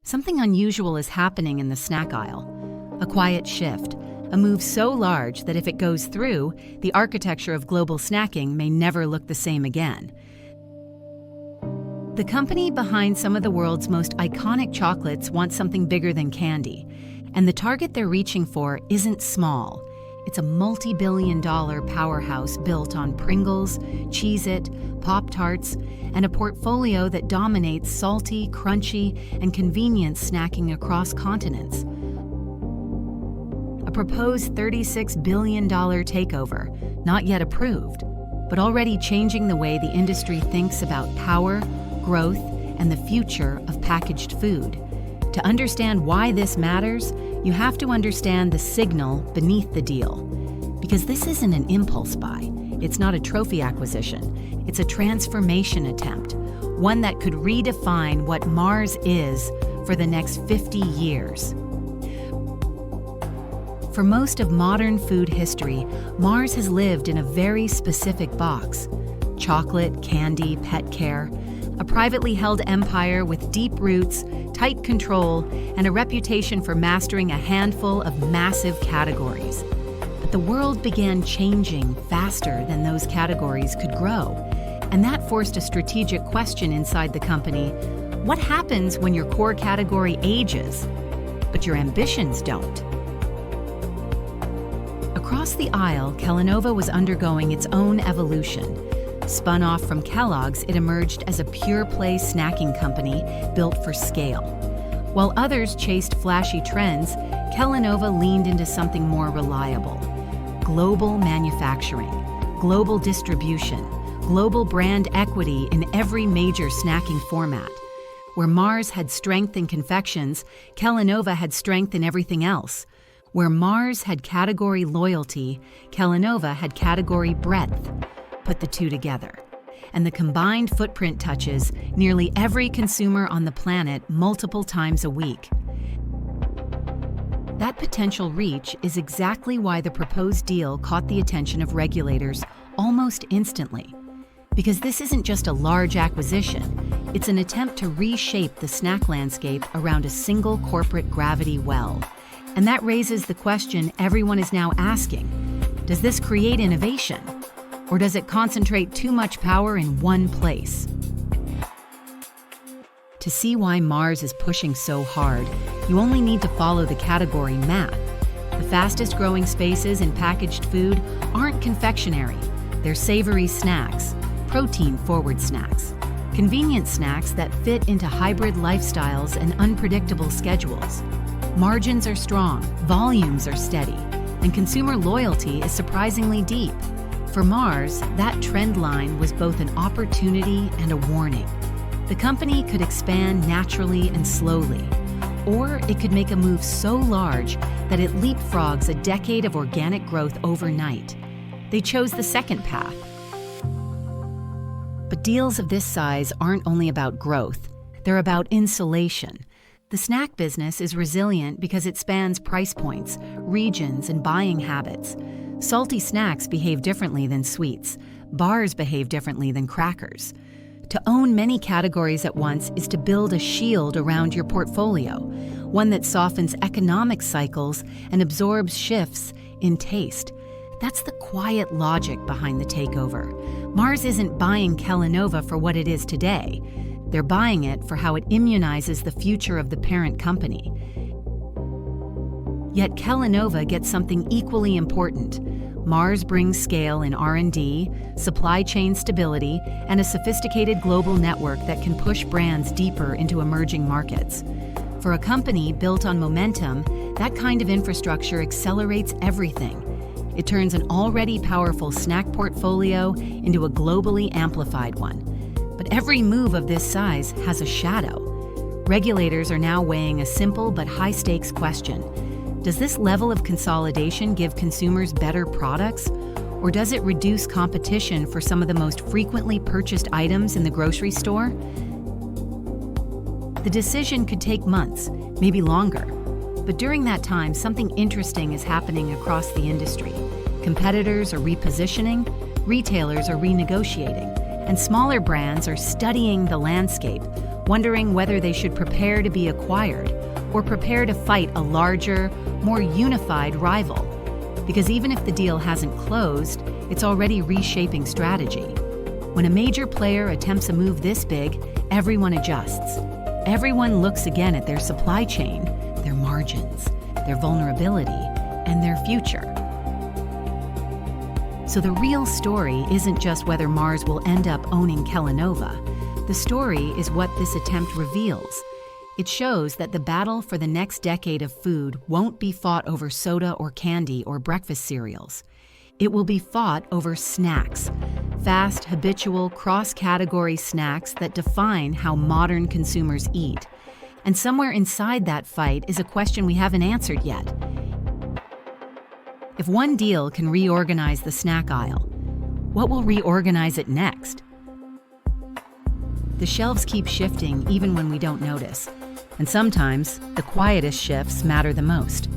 Something unusual is happening in the snack aisle. A quiet shift, a move so large that if it goes through, the architecture of global snacking may never look the same again. The company behind some of the world's most iconic chocolates wants something bigger than candy, and the target they're reaching for isn't small. It's a multi-billion-dollar powerhouse built on Pringles, Cheez-It, Pop-Tarts, and a portfolio that dominates salty, crunchy, and convenient snacking across continents. A proposed $36 billion takeover, not yet approved, but already changing the way the industry thinks about power, growth, and the future of packaged food. To understand why this matters, you have to understand the signal beneath the deal. Because this isn't an impulse buy. It's not a trophy acquisition. It's a transformation attempt, one that could redefine what Mars is for the next 50 years. For most of modern food history, Mars has lived in a very specific box: chocolate, candy, pet care. A privately held empire with deep roots, tight control, and a reputation for mastering a handful of massive categories. But the world began changing faster than those categories could grow, and that forced a strategic question inside the company: what happens when your core category ages, but your ambitions don't? Across the aisle, Kellanova was undergoing its own evolution. Spun off from Kellogg's, it emerged as a pure-play snacking company built for scale. While others chased flashy trends, Kellanova leaned into something more reliable: global manufacturing, global distribution, global brand equity in every major snacking format. Where Mars had strength in confections, Kellanova had strength in everything else. Where Mars had category loyalty, Kellanova had category breadth. Put the two together, and the combined footprint touches nearly every consumer on the planet multiple times a week. That potential reach is exactly why the proposed deal caught the attention of regulators almost instantly. Because this isn't just a large acquisition, it's an attempt to reshape the snack landscape around a single corporate gravity well. And that raises the question everyone is now asking: does this create innovation? Or does it concentrate too much power in one place? To see why Mars is pushing so hard, you only need to follow the category math. The fastest growing spaces in packaged food aren't confectionery. They're savory snacks, protein-forward snacks, convenient snacks that fit into hybrid lifestyles and unpredictable schedules. Margins are strong, volumes are steady, and consumer loyalty is surprisingly deep. For Mars, that trend line was both an opportunity and a warning. The company could expand naturally and slowly, or it could make a move so large that it leapfrogs a decade of organic growth overnight. They chose the second path. But deals of this size aren't only about growth, they're about insulation. The snack business is resilient because it spans price points, regions, and buying habits. Salty snacks behave differently than sweets. Bars behave differently than crackers. To own many categories at once is to build a shield around your portfolio, one that softens economic cycles and absorbs shifts in taste. That's the quiet logic behind the takeover. Mars isn't buying Kellanova for what it is today. They're buying it for how it immunizes the future of the parent company. Yet Kellanova gets something equally important. Mars brings scale in R&D, supply chain stability, and a sophisticated global network that can push brands deeper into emerging markets. For a company built on momentum, that kind of infrastructure accelerates everything. It turns an already powerful snack portfolio into a globally amplified one. But every move of this size has a shadow. Regulators are now weighing a simple but high-stakes question. Does this level of consolidation give consumers better products, or does it reduce competition for some of the most frequently purchased items in the grocery store? The decision could take months, maybe longer. But during that time, something interesting is happening across the industry. Competitors are repositioning, retailers are renegotiating, and smaller brands are studying the landscape, wondering whether they should prepare to be acquired or prepare to fight a larger, more unified rival. Because even if the deal hasn't closed, it's already reshaping strategy. When a major player attempts a move this big, everyone adjusts. Everyone looks again at their supply chain, their margins, their vulnerability, and their future. So the real story isn't just whether Mars will end up owning Kellanova. The story is what this attempt reveals. It shows that the battle for the next decade of food won't be fought over soda or candy or breakfast cereals. It will be fought over snacks, fast, habitual, cross-category snacks that define how modern consumers eat. And somewhere inside that fight is a question we haven't answered yet. If one deal can reorganize the snack aisle, what will reorganize it next? The shelves keep shifting even when we don't notice. And sometimes, the quietest shifts matter the most.